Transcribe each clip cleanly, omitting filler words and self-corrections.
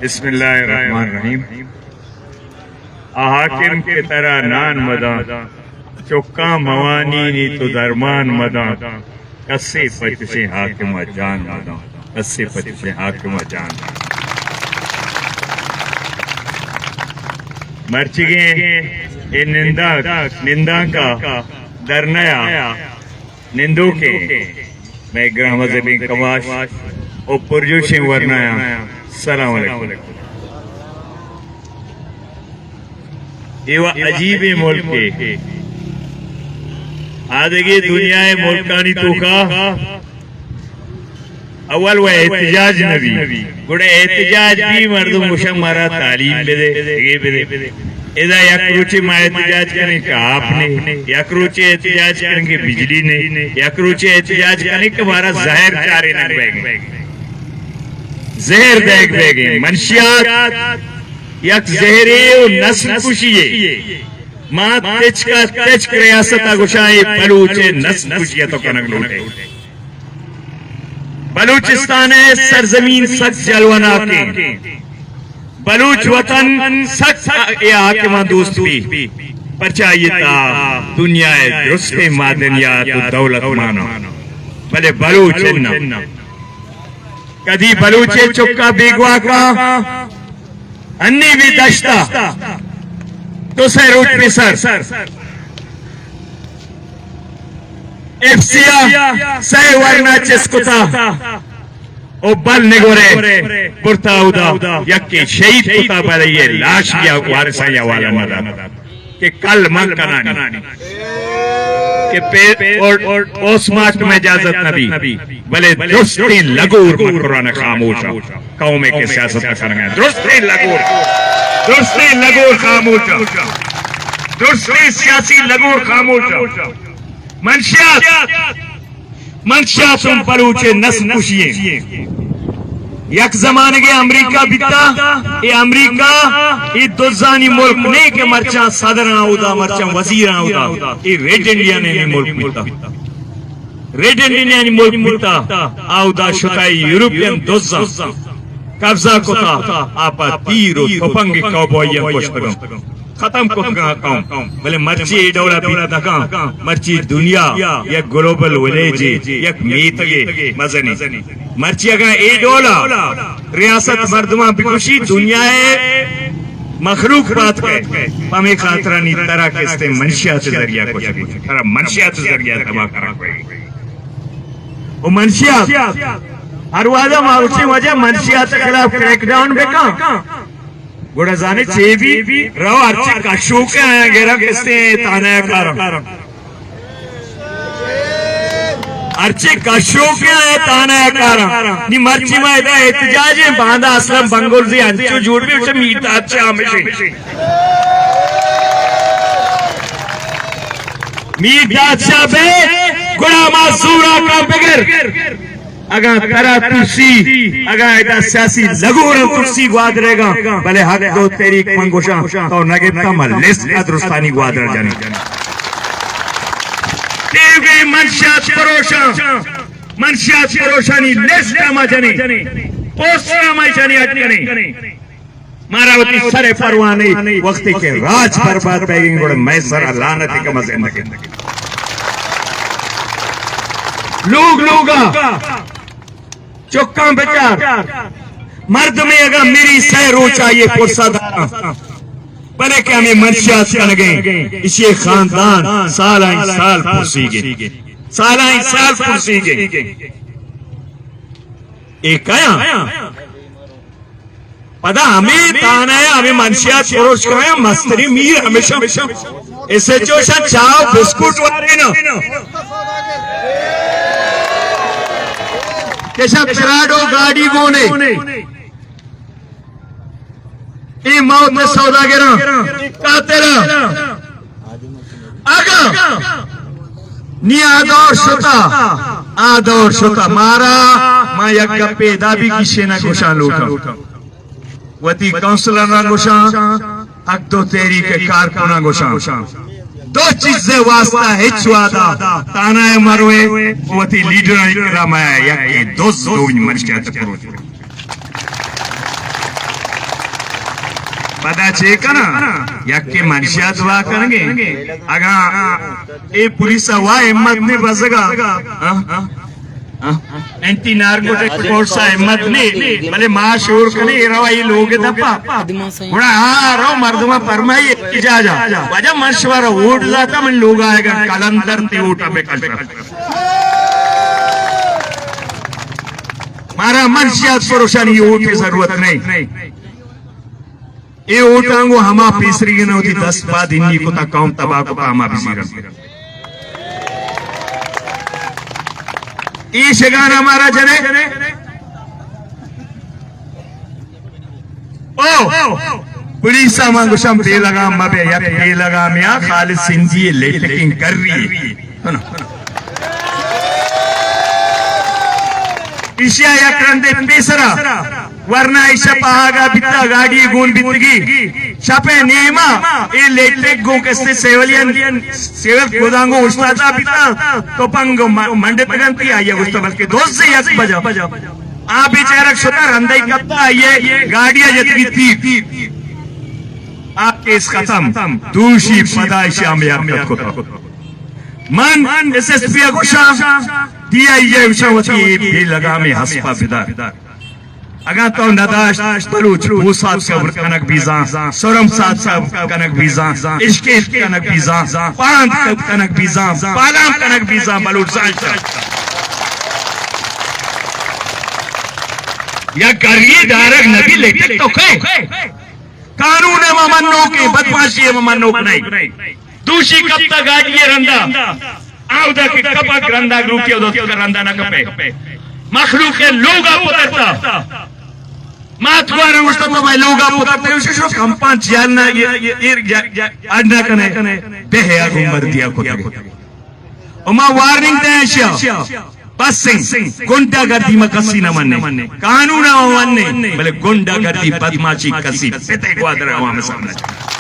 बिस्मिल्लाहिर्रहमानिर्रहीम। हाकिम के तरह नान मदा चौका मवानी नी तो दरमान मदा कस्से पचसे हाकिम जान मदा कस्से पचसे हाकिम जान मर्चिगे ये निंदा का दरनया निंदो के मैं ग्राम जबी कवाश और पुरजोशी वरनाया सलाम अलैकुम। ये अजीब मुल्क के आदगी दुनिया मुल्कानी तो का अव्वल वह एहतिजाज नबी गुड़े एहतिजाज भी मर्द मुशम मारा तालीम बेदे ये बेदे इधर यकरूची मा एहतिजाज करने का आपने यकरूची एहतिजाज करेंगे बिजली ने यकरूची एहतिजाज करने के हमारा जहर चारे न बेगे जहर देख बेगे मनशियात यक जहरे नस्ल कुशिये माँ तेज का तेज रियासत गुशाई बलूचे नस्ल कुशिया तो कनक लूटे बलूचिस्तान है सरजमीन सख्त जलवना के बलूच वतन सख्त हाकिमा दोस्त भी परचायता दुनिया है दुरुस्ते मादनियात दौलत मानो भले बलूच कदी बलूचे चुक्का बेगवा का अन्नी भी दश्ता तो से रूट पे सर एफसिया सह वरना चिस्कुता ओ बल निगोरे पुरता उदा यक्की शहीद कुता पर ये लाश या वारसा या वाला मदा कि कल मन करानी कि पे और ओस्माट में इजाजत नबी भले दुरुस्ती लगूर कुरान खामोश कौम के सियासत का करना है दुरुस्ती लगूर खामोश दुरुस्ती सियासी लगूर खामोश मंशियात तुम बलूचे नस्ल कुशिये यक जमाने के अमरीका बिता ये अमरीका ये दुजानी मुल्क नहीं के मर्चा सदर आउदा मर्चा वजीर आउदा ये रेड इंडिया ने मुल्क मिलता रेड इंडिया ने मुल्क मिलता आउदा शुताई यूरोपियन दुजा कब्जा कोता आपा तीरो तोपंगे कौबॉय पुष्पगम खत्म को कौम भले मर्ची डोला पीना दका मर्ची दुनिया या ग्लोबल विलेज या मीतगे मजनी मर्ची अगर ए डोला रियासत मर्दमा बिकुशी दुनिया मखलूक बात है पमे खातरानी तरह के इस्ते मनशियात जरिया को खरा मनशियात जरिया तबाह करा कोई वो मनशियात हर वादा माउची वजह मनशियात के खिलाफ क्रैकडाउन बेका गुड़ा जाने चेबी रहो अर्चे काशों के आया गेरा किसने ताना कारण अर्चे काशों के आया ताना कारण नि मर्ची में इधर एहतिजाज है बांधा असलम बंगोल से अंचो जोड़ भी उसे मीट अच्छे आमिशे मीट अच्छा बे गुड़ा मासूरा का बिगर अगर तरा तुर्सी अगर इधर सियासी लगूर तुर्सी ग्वाद रहेगा भले हक दो तेरी मंगोशा तो नगे तमल लिस्ट अदरुस्तानी ग्वाद रह जानी तेरे मनशियात परोशानी लिस्ट आमा जानी पोस्टर आमा जानी अटकने मारावती सरे परवाने वक्त के राज बर्बाद बैगिंग गुड़ मैं सर लानत के मजे नगे लोगा चौका बेचार मर्द में अगर मेरी सह रो चाहिए पुरसादार बने क्या हमें मनशियात कर गए इसे खानदान साल पुरसीगे एक आया पता हमें ताना है हमें मनशियात पुरुष का मस्तरी मीर हमेशा इसे जो चाव बिस्कुट वाले ना कैसा पिराडो गाड़ी गोने ये मौत में सौदागर कातेरा आगा नी आदौर शोता मारा मां यज्ञ पेदा भी किसी ना गोशा लूटा वती काउंसलर ना गोशा हक तो तेरी के कारकुना गोशा दो चीजें वास्ता है चुआदा ताना है मरवे वती लीडर इकराम है या कि दो मनुष्य पता चेका ना यक्के मनशात वा करेंगे अगा ए पुलिस वा हिम्मत नहीं बसगा एंटी नार्कोटिक फोर्स हिम्मत नहीं भले माशूर कने इरवाई लोग दप्पा बड़ा रो मर्दमा फरमाई जा जा वजह मशवरा उठ जाता मन लोग आएगा कलंदर ते उठा पे मारा मनशियात पुरुषानी ऊट की जरूरत नहीं ये ऊटांगो हमा पीसरी के नौती 10 बाद इन्हीं को ता कौम तबाह को हमा पीसरी ये शगान हमारा जने ओ पुलिस मांगो शम बे लगाम मबे या बे लगाम या खालिद सिंधी लेटकिंग कर रही है ना इशिया या करंदे पेसरा वरना इशा पहागा बिता गाड़ी गुन बितगी शपे नीमा ये लेटेक गो कस्ते सेवलियन सेवल गोदांगो उस्तादा बिता तो पंगो मंडे तगंती आये उस्ता बल्कि दोस्त से यस बजा आ बेचारा छोटा रंदाई कत्ता ये गाड़ियां जतगी थी आप केस खत्म दूसरी पदाइश आमियाब को मन एसएसपी अगुशा दिया ये उशावती भी लगा में हस्पा बिदा अगर तो नदाश बलूच भूसाद का कनक बीजा सोरम साद साहब कनक बीजा इश्के कनक बीजा पांच कनक बीजा पालाम कनक बीजा बलूच या करिए डायरेक्ट नबी लेटे तो कहे कानून ममन्नो के बदमाशी ममन्नो नहीं दूसरी कब तक गाड़िए रंदा आवदा के कपक रंदा ग्रुप के दोस्त का रंदा न कपे मखलूक के लोग पुतरता मातवार उस्ता तो भाई लोग पुतरते उसे शो कंपांच जानना ये आडना कने बेहया गुमर दिया को उमा वार्निंग दे आशिया बस सिंह गुंडागर्दी में कसी न मनने कानून मनने भले गुंडागर्दी बदमाशी कसी पिते को आदर हवा में सामने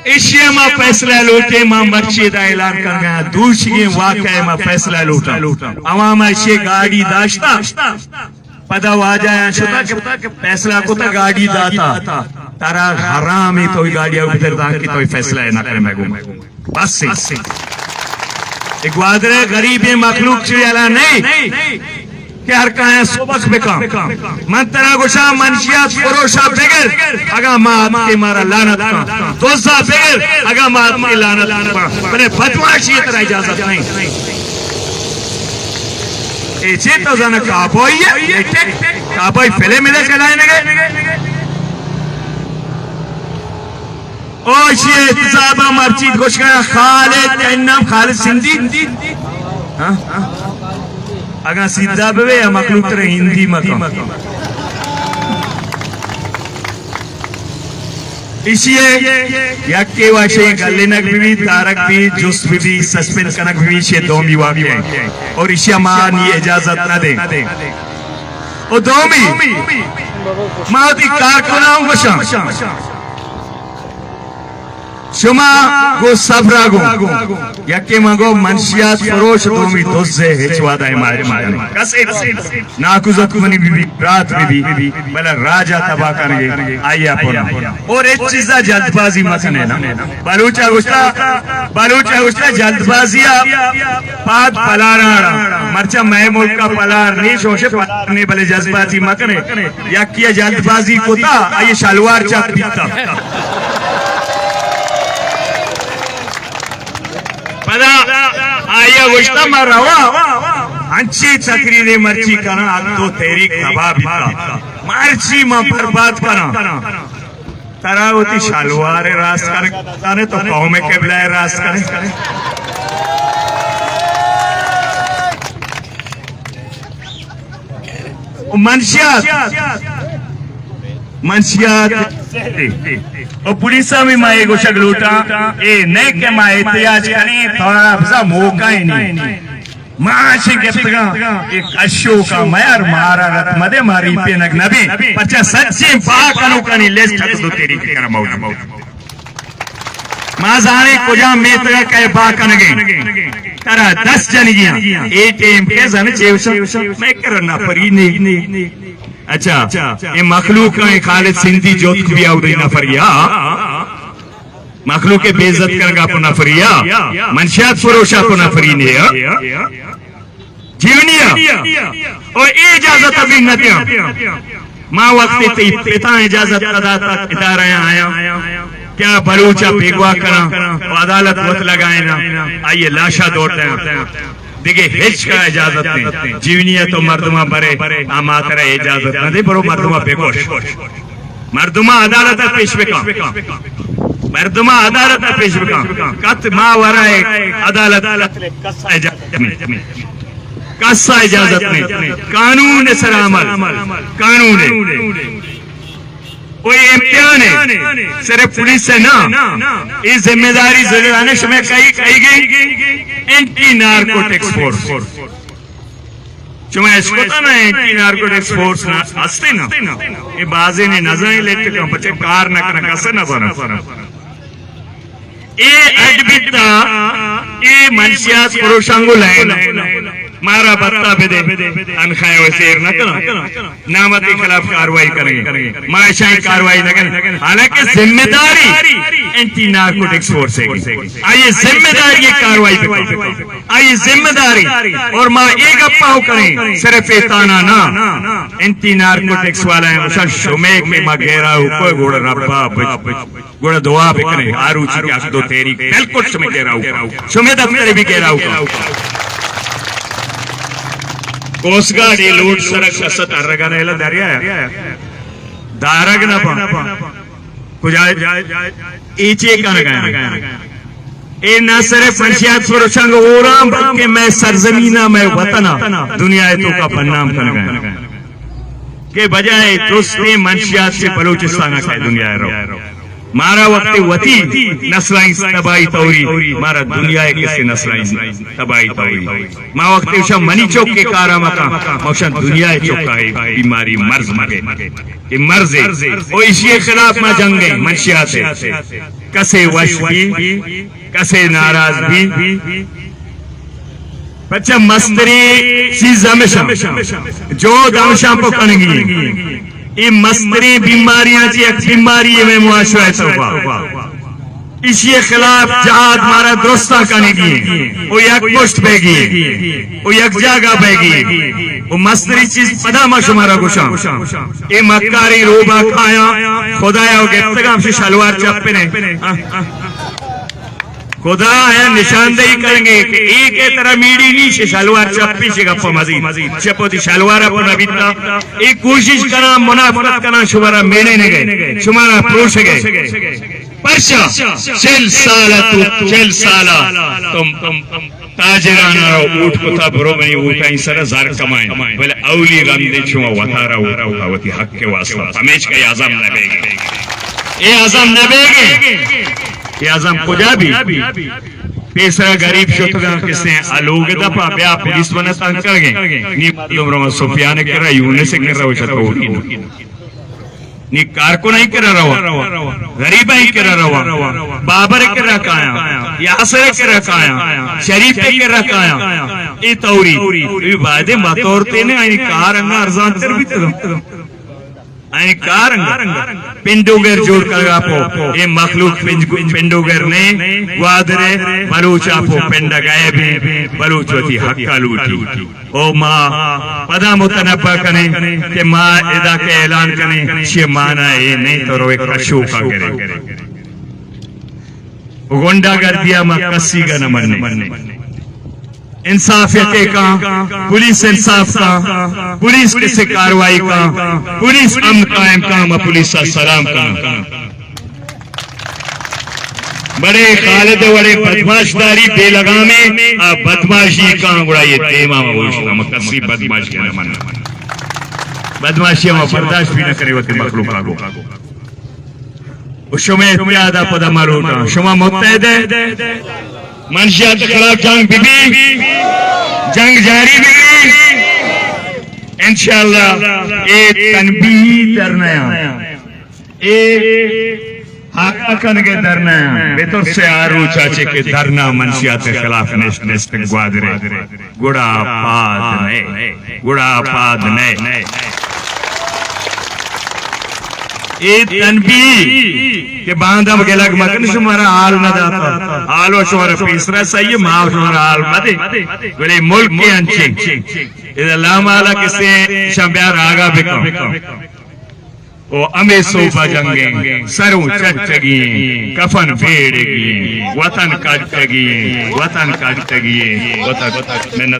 एशिया में फैसला लूटे मां मर्ची का ऐलान कर गया दूसरी वाकई में फैसला लूटा अवाम ऐसी गाड़ी दाश्ता पता आ जाए शुदा के फैसला को तो गाड़ी दाता तारा हराम ही तो गाड़ियां उधर दा की तो फैसला ना करे मैं बस एक वादरे गरीब मखलूक चला नहीं क्या हर का है सुबह बेका मंत्रा गुशा मनशियात फरोशा बेगर अगा मात के मारा लानत का दोसा बेगर अगा मात की लानत का बने बदमाशी तरह इजाजत नहीं ऐसे तो जाना काबोई है काबोई फिल्म मिले चलाए लगे ओ ये साहब मर्ची गुशा खालिद का नाम खालिद सिंधी हाँ अगर सीधा बे या मखलूक तरह हिंदी मकाम इसलिए यक्के वाशे गलिनक भी तारक भी जुस भी सस्पेंस कनक भी शे दोमी वाक़े और इशिया मान ये इजाजत न दे ओ दोमी मादी कारकुनाओं को शाम शुमा गो सब्रा गो यके मगो मनशियात फरोश दोमी दोसे हिचवादा है मारे कसे नाकुजत मनी भी रात में भी भला राजा तबाह करेंगे आइए अपन और एक चीज जल्दबाजी मत ना बलूचा गुस्ता जल्दबाजिया पाद पलारा मरचा मैं मुल्क का पलार नहीं शोशे पलार नहीं भले जज्बाजी मत ने यकिया जल्दबाजी कोता आइए शलवार चाप दिखता आया गुश्ता मरवा अच्छी तकरीरें मर्ची करना अब तो तेरी कबाब मर्ची में बर्बाद करना तरावती शलवार रास करे तो कौमे के बिलाए रास करे मनशियात और पुलिसा में माए गोशक लूटा ए नहीं के माए एहतियाज करें थोड़ा सा मौका ही नहीं माशी गिफ्तगा एक अशो का मयर मारा रत मदे मारी पे नग नबी पचा सच्ची बा कनु कनी लेस छत दो तेरी कर मौला माजाने कुजा मेतगा कह बाकनगे तरा 10 जनियां ए टेम के जन चेवसा मैं करना परी नहीं अच्छा ये मखलूक का खालिद सिंधी जोत भी आउरी ना फरिया मखलूक के बेइज्जत करगा पुना फरिया मनशियात फरोशा पुना फरी ने जीवनिया और इजाजत अभी न दिया मां वक्त पिता इजाजत अदा तक इदारा आया क्या बलूचा पेगवा करा अदालत वत लगाए ना आइए लाशा दौड़ते हैं देखिए हिच का इजाजत नहीं जीवनिया तो मर्दमा बरे आमातरा इजाजत न दे बरो मर्दमा बेगोश मर्दमा अदालत पेश बेका मर्दमा अदालत पेश बेका कत मां वराए अदालत कस्सा इजाजत नहीं कानून सर अमल कानून कोई इम्तिहान है सिर्फ पुलिस से ना इस जिम्मेदारी जिलाने में कही गई एंटी नार्कोटिक्स फोर्स चुमा इसको ना एंटी नार्कोटिक्स फोर्स ना हस्ते ना ये बाजे ने नजर लेते कम बच्चे कार न करना कैसे न बना ये अडबिता ये मनशियात पुरुषांगो लाइन मारा बत्ता बेदे अनखाए वजीर न करो नामत के खिलाफ कार्रवाई करेंगे माशाई कार्रवाई न करें हालांकि जिम्मेदारी एंटी नार्कोटिक्स फोर्स है आइए जिम्मेदारी की कार्रवाई पे आइए जिम्मेदारी और मां एक अप्पाओ करें सिर्फ ताना ना एंटी नार्कोटिक्स वाला है उसा शुमे के मगेरा ऊपर गोड़ रब्बा गोड़ दुआ पे करें आरुचि के आख दो तेरी बिल्कुल शुमे कह रहा हूं शुमे दफ्तर भी कह रहा हूं कोस्टगार्ड ये लूट सरक कसत अर्रगनेला दरिया दारग न पा कुछ ईचे का न ए ना सिर्फ मनशियात फरोशंग ओराम बल्कि मैं सरजमीना मैं वतना दुनिया तो का बदनाम कर गया के बजाय दोस्ती मनशियात से बलूचिस्तान का दुनिया रो मारा वक्त वती नस्लाई तबाही तौरी मारा दुनिया किससे नस्लाई तबाही तौरी माँ वक्त उषा मनी चौक के कारा मका मौशा दुनिया चौका है बीमारी मर्ज मगे ये मर्ज है और इसी खिलाफ माँ जंग गई मनशिया से कसे वश भी कसे नाराज भी बच्चा मस्तरी चीज जो दमशा पकड़ेंगी ये मस्तरी बीमारियां की एक बीमारी में मुआशरा है इसी खिलाफ जहाद मारा दुरुस्ता करने की वो एक पुष्ट बेगी वो एक जगह बेगी वो मस्तरी चीज पदा माशुमारा गुशा ये मक्कारी रोबा खाया खुदाया हो गए तक हमसे शलवार चप्पे ने खुदा है निशानदेही करेंगे कि एक तरह मीडी नीचे शलवार चप्पी से गप्पा मजीद चपोती शलवार अपन अबिता एक कोशिश करा मुनाफरत करना शुमारा मेने ने गए शुमारा प्रोश गए परशा चल साला तुम ताजराना ऊट को था बरो बनी ऊट का इंसरा जार कमाए बोले औली गंदे छुआ वतारा उठावती हक के वास्ता हमेश का आज़म नबेगे ये आज़म नबेगे ये आज़म कुजा भी पेसरा गरीब शुतगा किसने अलोग दफा ब्या पुलिस बना तंग कर गए नी मालूम सुफियान कर रहा यूने से कर रहा हो छतो नी कार को नहीं कर रहा गरीब ही कर रहा बाबर कर रखा यासर कर रखा शरीफ कर रखा ये तौरी ये वादे मतौरते ने आई कार अंगा अर्जान कर भी तो पिंडोगर जोड़ कर आपो ये मखलूक पिंडोगर ने वादरे बलूच आपो पिंडा गए भी बलूच होती हक्का लूटी ओ माँ पदा मुतनब्बा कने कि माँ इदा के ऐलान कने शे माना ये नहीं तो रोए कशो का करे गुंडा कर दिया माँ कस्सी का न मरने इंसाफियत का पुलिस इंसाफ का पुलिस किसी कार्रवाई का पुलिस अमन कायम का पुलिस का सलाम का बड़े खालिद बड़े बदमाशदारी बेलगामे बदमाशी का गुड़ा ये तेमा कसी बदमाशी न मन बदमाशी में बर्दाश्त भी न करे होते मखलूक को शुमे प्यादा पदा मारूटा शुमा मुत्तहद मनशियात के खिलाफ जंग भी जंग जारी भी इंशाअल्लाह ये तनबीह करना ये हक अकन के धरना बेतुर से आरू चाचे के धरना मंशियात खिलाफ नेशनलिस्ट ग्वादरे गुड़ा पाद ने ए तनबी के बांधम के लग मकन शुमारा हाल न दाता हालो शुमारा तीसरा सही माव शुमारा हाल मदे बोले मुल्क के अंचे इधर लामाला किसे शंब्यार आगा बिकम ओ अमे सोफा जंगे सरों चटगी कफन फेड़गी वतन काटगी वतन